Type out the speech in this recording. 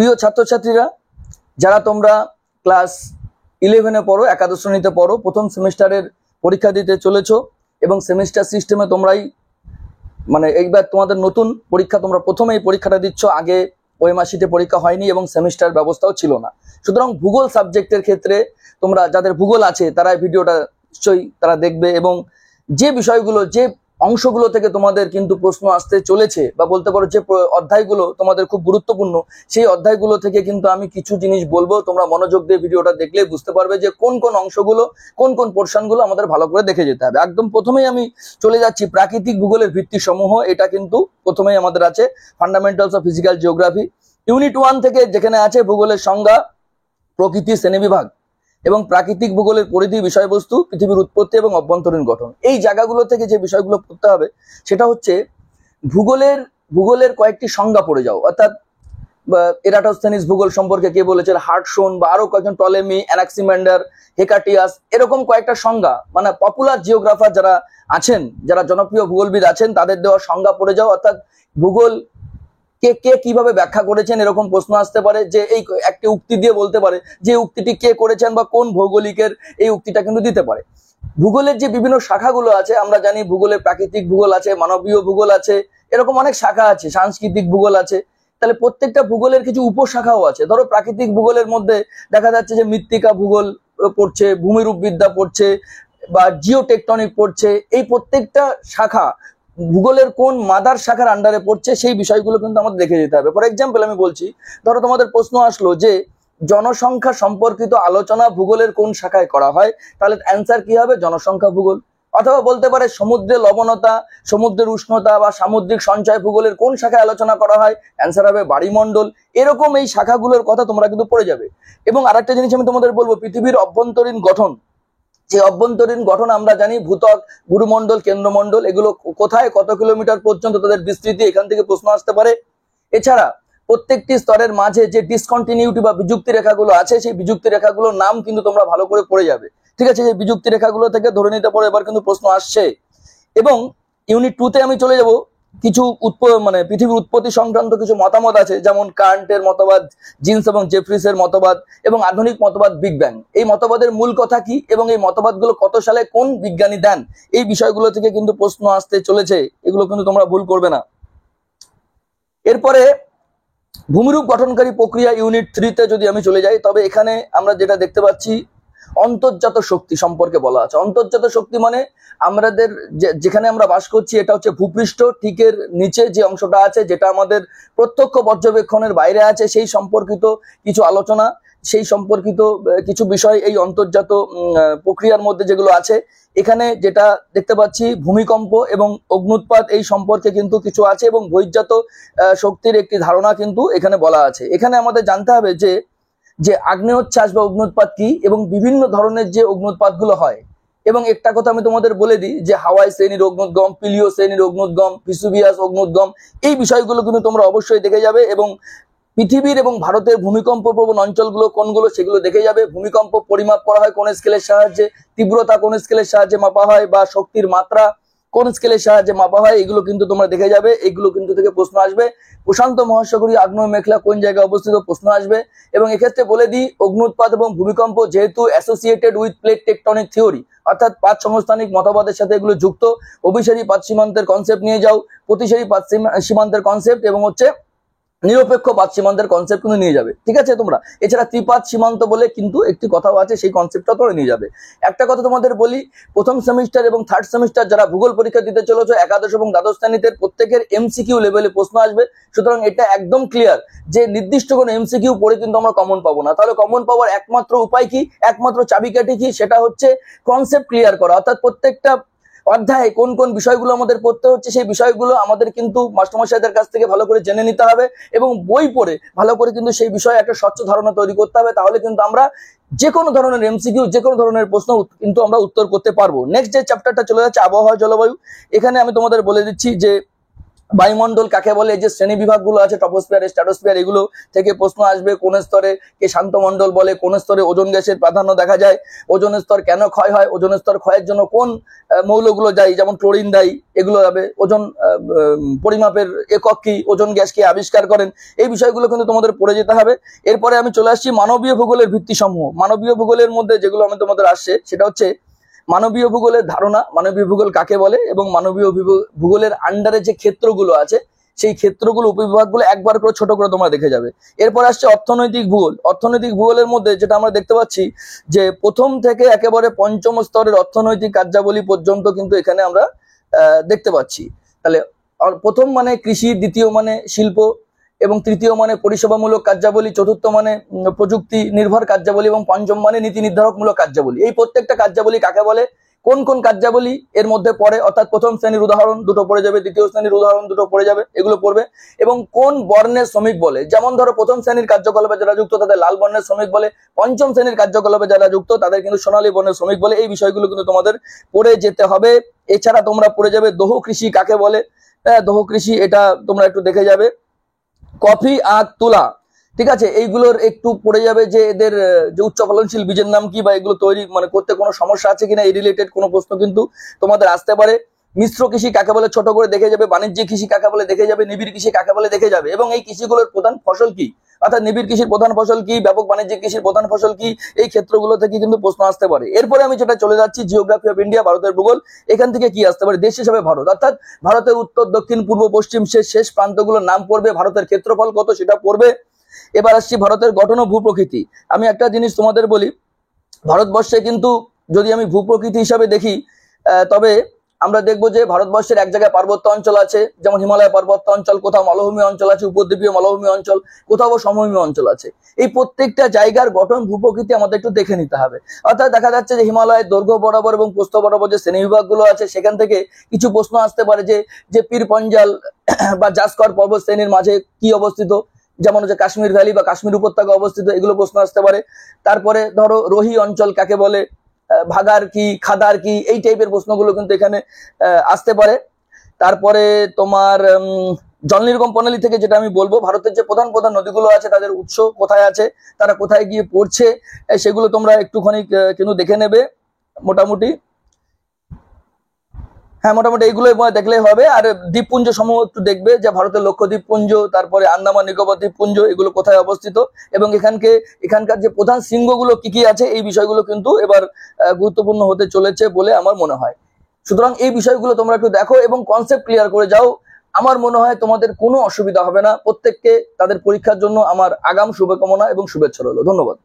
প্রিয় ছাত্রছাত্রীরা, যারা তোমরা ক্লাস 11-এ পড়ো, একাদশ শ্রেণীতে পড়ো, প্রথম সেমিস্টারের পরীক্ষা দিতে চলেছো এবং সেমিস্টার সিস্টেমে তোমরাই এইবার তোমাদের নতুন পরীক্ষা, তোমরা প্রথমে এই পরীক্ষাটা দিচ্ছ। আগে ওএমআরশিটে পরীক্ষা হয়নি এবং সেমিস্টার ব্যবস্থাও ছিল না। সুতরাং ভূগোল সাবজেক্টের ক্ষেত্রে তোমরা যাদের ভূগোল আছে তারা এই ভিডিওটা নিশ্চয়ই তারা দেখবে এবং যে বিষয়গুলো, যে অংশগুলো থেকে তোমাদের কিন্তু প্রশ্ন আসতে চলেছে বা বলতে পারো যে অধ্যায়গুলো তোমাদের খুব গুরুত্বপূর্ণ, সেই অধ্যায়গুলো থেকে কিন্তু আমি কিছু জিনিস বলবো। তোমরা মনোযোগ দিয়ে ভিডিওটা দেখলে বুঝতে পারবে যে কোন কোন অংশগুলো, কোন কোন পোর্শনগুলো আমাদের ভালো করে দেখে যেতে হবে। একদম প্রথমেই আমি চলে যাচ্ছি প্রাকৃতিক ভূগোলের ভিত্তি সমূহ। এটা কিন্তু প্রথমেই আমাদের আছে fundamentals of physical geography, unit 1 থেকে, যেখানে আছে ভূগোলের সংজ্ঞা, প্রকৃতি, শ্রেণীবিভাগ এবং প্রাকৃতিক ভূগোলের পরিধি, বিষয়বস্তু, পৃথিবীর উৎপত্তি এবং অভ্যন্তরীণ গঠন। এই জায়গাগুলো থেকে যে বিষয়গুলো পড়তে হবে সেটা হচ্ছে ভূগোলের কয়েকটি সংজ্ঞা পড়ে যাও। অর্থাৎ এরাটোস্থেনিস ভূগোল সম্পর্কে কে বলেছেন, হার্টসন বা আরো কয়েকজন, টলেমি, অ্যানাক্সিমেন্ডার, হেকাটিয়াস, এরকম কয়েকটা সংজ্ঞা, পপুলার জিওগ্রাফার যারা আছেন, যারা জনপ্রিয় ভূগোলবিদ আছেন, তাদের দেওয়া সংজ্ঞা পড়ে যাও। অর্থাৎ ভূগোল কে কিভাবে ব্যাখ্যা করেছেন এরকম প্রশ্ন আসতে পারে, যে এই একটি উক্তি দিয়ে বলতে পারে যে উক্তিটি কে করেছেন বা কোন ভৌগোলিকের এই উক্তিটা কিন্তু দিতে পারে। ভূগোলের যে বিভিন্ন শাখাগুলো আছে, আমরা জানি ভূগোলের প্রাকৃতিক ভূগোল আছে, মানবীয় ভূগোল আছে, এরকম অনেক শাখা আছে, সাংস্কৃতিক ভূগোল আছে। তাহলে প্রত্যেকটা ভূগোলের কিছু উপশাখাও আছে। ধরো প্রাকৃতিক ভূগোলের মধ্যে দেখা যাচ্ছে যে মৃত্তিকা ভূগোল পড়ছে, ভূমিরূপবিদ্যা পড়ছে বা জিওটেকটনিক পড়ছে। এই প্রত্যেকটা শাখা ভূগোলের কোন মাদার শাখার আন্ডারে পড়ছে সেই বিষয়গুলো কিন্তু আমাদের দেখে যেতে হবে। ফর এক্সাম্পল আমি বলছি, ধরো তোমাদের প্রশ্ন আসলো যে জনসংখ্যা সম্পর্কিত আলোচনা ভূগোলের কোন শাখায় করা হয়, তাহলে অ্যান্সার কি হবে? জনসংখ্যা ভূগোল। অথবা বলতে পারে সমুদ্রের লবণতা, সমুদ্রের উষ্ণতা বা সামুদ্রিক সঞ্চয় ভূগোলের কোন শাখায় আলোচনা করা হয়, অ্যান্সার হবে বায়ুমণ্ডল। এরকম এই শাখাগুলোর কথা তোমরা কিন্তু পড়ে যাবে। এবং আরেকটা জিনিস আমি তোমাদের বলবো, পৃথিবীর অভ্যন্তরীণ গঠন। যে অভ্যন্তরীণ গঠন আমরা জানি, ভূত্বক, গুরুমণ্ডল, কেন্দ্রমণ্ডল, এগুলো কোথায়, কত কিলোমিটার পর্যন্ত তাদের বিস্তৃতি, এখান থেকে প্রশ্ন আসতে পারে। এছাড়া প্রত্যেকটি স্তরের মাঝে যে ডিসকন্টিনিউটি বা বিযুক্তি রেখাগুলো আছে, সেই বিযুক্তি রেখাগুলোর নাম কিন্তু তোমরা ভালো করে পড়ে যাবে। ঠিক আছে, যে বিযুক্তি রেখাগুলো থেকে ধরে নিতে পারো এবার কিন্তু প্রশ্ন আসছে। এবং ইউনিট 2-তে আমি চলে যাব, কিছু পৃথিবীর উৎপত্তি সংক্রান্ত কিছু মতামত আছে, যেমন কার্ন্টের মতবাদ, জিন্স এবং জেফ্রিসের মতবাদ এবং আধুনিক মতবাদ বিগ ব্যাং। এই মতবাদের মূল কথা কি এবং এই মতবাদগুলো কত সালে কোন বিজ্ঞানী দেন, এই বিষয়গুলো থেকে কিন্তু প্রশ্ন আসতে চলেছে। এগুলো কিন্তু তোমরা ভুল করবে না। এরপরে ভূমিরূপ গঠনকারী প্রক্রিয়া, ইউনিট 3-তে যদি আমি চলে যাই, তবে এখানে আমরা যেটা দেখতে পাচ্ছি অন্তর্জাত শক্তি সম্পর্কে বলা আছে। অন্তর্জাত শক্তি মানে আমাদের যেখানে আমরা বাস করছি, এটা হচ্ছে ভূপৃষ্ঠ, ঠিকের নিচে যে অংশটা আছে, যেটা আমাদের প্রত্যক্ষ পর্যবেক্ষণের বাইরে আছে, সেই সম্পর্কিত কিছু আলোচনা, সেই সম্পর্কিত কিছু বিষয় এই অন্তর্জাত প্রক্রিয়ার মধ্যে যেগুলো আছে। এখানে যেটা দেখতে পাচ্ছি ভূমিকম্প এবং অগ্নুৎপাত, এই সম্পর্কে কিন্তু কিছু আছে এবং বহির্জাত শক্তির একটি ধারণা কিন্তু এখানে বলা আছে। এখানে আমাদের জানতে হবে যে আগ্নেয়োচ্ছ্বাস বা অগ্নুৎপাত কি এবং বিভিন্ন ধরনের যে অগ্নুৎপাতগুলো হয়। এবং একটা কথা আমি তোমাদের বলে দিই, যে হাওয়াই শ্রেণীর অগ্নুদ্গম, পিলিও শ্রেণীর অগ্নুদ্গম, ভেসুভিয়াস অগ্নুদ্গম, এই বিষয়গুলো কিন্তু তোমরা অবশ্যই দেখে যাবে। এবং পৃথিবীর এবং ভারতের ভূমিকম্প প্রবণ অঞ্চলগুলো কোনগুলো সেগুলো দেখে যাবে। ভূমিকম্প পরিমাপ করা হয় কোন স্কেলের সাহায্যে, তীব্রতা কোন স্কেলের সাহায্যে মাপা হয়, বা শক্তির মাত্রা কোন স্কেলের সাহায্যে মাপা হয়, এগুলো কিন্তু তোমরা দেখে যাবে। এগুলো কিন্তু থেকে প্রশ্ন আসবে। প্রশান্ত মহাসাগরীয় আগ্নেয় মেঘলা কোন জায়গায় অবস্থিত, প্রশ্ন আসবে। এবং এক্ষেত্রে বলে দিই, অগ্নুৎপাত এবং ভূমিকম্প যেহেতু associated with plate tectonic theory, অর্থাৎ পাত সমস্থানিক মতবাদের সাথে এগুলো যুক্ত। অভিসারী পাত সীমান্তের কনসেপ্ট নিয়ে যাও, প্রতিসারী পাত সীমান্তের কনসেপ্ট এবং নিরপেক্ষ পাত সীমান্তের কনসেপ্ট কিন্তু নিয়ে যাবে। ঠিক আছে তোমরা, এছাড়া ত্রিপাত সীমান্ত বলে কিন্তু একটি কথাও আছে, সেই কনসেপ্টটা তোমরা নিয়ে যাবে। একটা কথা তোমাদের বলি, প্রথম সেমিস্টার এবং থার্ড সেমিস্টার যারা ভূগোল পরীক্ষা দিতে চলেছো, একাদশ এবং দ্বাদশ শ্রেণীতে, প্রত্যেকের এমসিকিউ লেভেলে প্রশ্ন আসবে। সুতরাং এটা একদম ক্লিয়ার যে নির্দিষ্ট কোনো এমসিকিউ পড়ে কিন্তু আমরা কমন পাবো না। তাহলে কমন পাওয়ার একমাত্র উপায় কি, একমাত্র চাবিকাঠি কি, সেটা হচ্ছে কনসেপ্ট ক্লিয়ার করা। অর্থাৎ প্রত্যেকটা অধ্যায়ে কোন কোন বিষয়গুলো আমাদের পড়তে হচ্ছে, সেই বিষয়গুলো আমাদের কিন্তু মাস্টারমশাইদের কাছ থেকে ভালো করে জেনে নিতে হবে এবং বই পড়ে ভালো করে কিন্তু সেই বিষয়ে একটা স্বচ্ছ ধারণা তৈরি করতে হবে। তাহলে কিন্তু আমরা যে কোনো ধরনের এমসিকিউ, যে কোনো ধরনের প্রশ্ন কিন্তু আমরা উত্তর করতে পারবো। নেক্সট যে চ্যাপ্টারটা চলে যাচ্ছে আবহাওয়া জলবায়ু। এখানে আমি তোমাদের বলে দিচ্ছি যে বায়ুমণ্ডল কাকে বলে, এই যে শ্রেণী বিভাগগুলো আছে টপোস্ফিয়ার, স্ট্র্যাটোস্ফিয়ার, এগুলো থেকে প্রশ্ন আসবে। কোন স্তরে কে শান্ত মণ্ডল বলে, কোন স্তরে ওজোন গ্যাসের প্রাধান্য দেখা যায়, ওজোন স্তর কেন ক্ষয় হয়, ওজোন স্তর ক্ষয়ের জন্য কোন মৌলগুলো দায়ী, যেমন ক্লোরিন দায়ী, এগুলো যাবে। ওজন পরিমাপের একক কি, ওজোন গ্যাস কে আবিষ্কার করেন, এই বিষয়গুলো কিন্তু তোমাদের পড়ে যেতে হবে। এরপরে আমি চলে আসছি মানবীয় ভূগোলের ভিত্তিসমূহ। মানবীয় ভূগোলের মধ্যে যেগুলো আমি তোমাদের আসছে সেটা হচ্ছে মানবীয় ভূগোলের ধারণা, মানবীয় ভূগোল কাকে বলে, এবং মানবীয় ভূগোলের আন্ডারে যে ক্ষেত্রগুলো আছে সেই ক্ষেত্রগুলো, উপবিভাগগুলো একবার করে ছোট করে তোমরা দেখে যাবে। এরপর আসছে অর্থনৈতিক ভূগোল। অর্থনৈতিক ভূগোলের মধ্যে যেটা আমরা দেখতে পাচ্ছি যে প্রথম থেকে একেবারে পঞ্চম স্তরের অর্থনৈতিক কার্যাবলী পর্যন্ত কিন্তু এখানে আমরা দেখতে পাচ্ছি। তাহলে প্রথম মানে কৃষি, দ্বিতীয় মানে শিল্প, এবং তৃতীয় মানে পরিষেবামূলক কার্যাবলী, চতুর্থ মানে প্রযুক্তি নির্ভর কার্যাবলী, এবং পঞ্চম মানে নীতি নির্ধারকমূলক কার্যাবলী। এই প্রত্যেকটা কার্যাবলী কাকে বলে, কোন কোন কার্যাবলী এর মধ্যে পড়ে, অর্থাৎ প্রথম শ্রেণীর উদাহরণ দুটো পড়ে যাবে, দ্বিতীয় শ্রেণীর উদাহরণ দুটো পড়ে যাবে, এগুলো পড়বে। এবং কোন বর্ণের শ্রমিক বলে, যেমন ধরো প্রথম শ্রেণীর কার্যকলাপে যারা যুক্ত তাদের লাল বর্ণের শ্রমিক বলে, পঞ্চম শ্রেণীর কার্যকলাপে যারা যুক্ত তাদের কিন্তু সোনালী বর্ণের শ্রমিক বলে। এই বিষয়গুলো কিন্তু তোমাদের পড়ে যেতে হবে। এছাড়া তোমরা পড়ে যাবে দোহ কৃষি কাকে বলে। দোহ কৃষি এটা তোমরা একটু দেখে যাবে। কফি, আখ, তুলা, ঠিক আছে, এইগুলোর একটু পড়ে যাবে যে এদের যে উচ্চ ফলনশীল বীজের নাম কি, বা এগুলো তৈরি মানে করতে কোনো সমস্যা আছে কিনা, এই রিলেটেড কোনো প্রশ্ন কিন্তু তোমাদের আসতে পারে। মিশ্র কৃষি কাকে বলে ছোট করে দেখে যাবে, বাণিজ্যিক কৃষি কাকে বলে দেখে যাবে, নিবিড় কৃষি কাকে বলে দেখে যাবে, এবং এই কৃষিগুলোর প্রধান ফসল কি, অর্থাৎ নিবিড় কৃষির প্রধান ফসল কি, ব্যাপক বাণিজ্যিক কৃষির প্রধান ফসল কি, এই ক্ষেত্রগুলো থেকে কিন্তু প্রশ্ন আসতে পারে। এরপরে আমি যেটা চলে যাচ্ছি জিওগ্রাফি অফ ইন্ডিয়া, ভারতের ভূগোল। এখান থেকে কি আসতে পারে, দেশ হিসেবে ভারত, অর্থাৎ ভারতের উত্তর, দক্ষিণ, পূর্ব, পশ্চিম শেষ প্রান্তগুলোর নাম পড়বে, ভারতের ক্ষেত্রফল কত সেটা পড়বে। এবার আসছি ভারতের গঠন ও ভূপ্রকৃতি। আমি একটা জিনিস তোমাদের বলি, ভারতবর্ষে কিন্তু যদি আমি ভূপ্রকৃতি হিসাবে দেখি, তবে আমরা দেখবো যে ভারতবর্ষের এক জায়গায় পার্বত্য অঞ্চল আছে, যেমন হিমালয় পার্বত্য অঞ্চল, কোথাও মালভূমি অঞ্চল আছে, উপদ্বীপীয় মালভূমি অঞ্চল, কোথাও সমভূমি অঞ্চল আছে। এই প্রত্যেকটা জায়গার গঠন ভূপ্রকৃতি আমাদের একটু দেখে নিতে হবে। অর্থাৎ দেখা যাচ্ছে যে হিমালয়ের দৈর্ঘ্য বরাবর এবং প্রস্থ বরাবর যে শ্রেণীবিভাগগুলো আছে সেখান থেকে কিছু প্রশ্ন আসতে পারে, যে পীর পঞ্জাল বা জাসকর পর্বত শ্রেণীর মাঝে কি অবস্থিত, যেমন হচ্ছে কাশ্মীর ভ্যালি বা কাশ্মীর উপত্যকা অবস্থিত, এগুলো প্রশ্ন আসতে পারে। তারপরে ধরো রোহি অঞ্চল কাকে বলে, ভাগার কি, খাদার কি, এই টাইপের প্রশ্নগুলো কিন্তু এখানে আসতে পারে। তারপরে তোমার জল নির্গম প্রণালী থেকে যেটা আমি বলবো, ভারতের যে প্রধান প্রধান নদীগুলো আছে তাদের উৎস কোথায় আছে, তারা কোথায় গিয়ে পড়ছে, সেগুলো তোমরা একটুখানি কিন্তু দেখে নেবে মোটামুটি। হ্যাঁ, মোটামুটি এইগুলো দেখলেই হবে। আর দ্বীপপুঞ্জ সমূহ একটু দেখবে, যে ভারতের লক্ষদ্বীপপুঞ্জ, তারপরে আন্দামান নিকোবর দ্বীপপুঞ্জ, এগুলো কোথায় অবস্থিত, এবং এখানকার যে প্রধান শৃঙ্গগুলো কি কি আছে, এই বিষয়গুলো কিন্তু এবার গুরুত্বপূর্ণ হতে চলেছে বলে আমার মনে হয়। সুতরাং এই বিষয়গুলো তোমরা একটু দেখো এবং কনসেপ্ট ক্লিয়ার করে যাও। আমার মনে হয় তোমাদের কোনো অসুবিধা হবে না। প্রত্যেককে তাদের পরীক্ষার জন্য আমার আগাম শুভকামনা এবং শুভেচ্ছা রইল। ধন্যবাদ।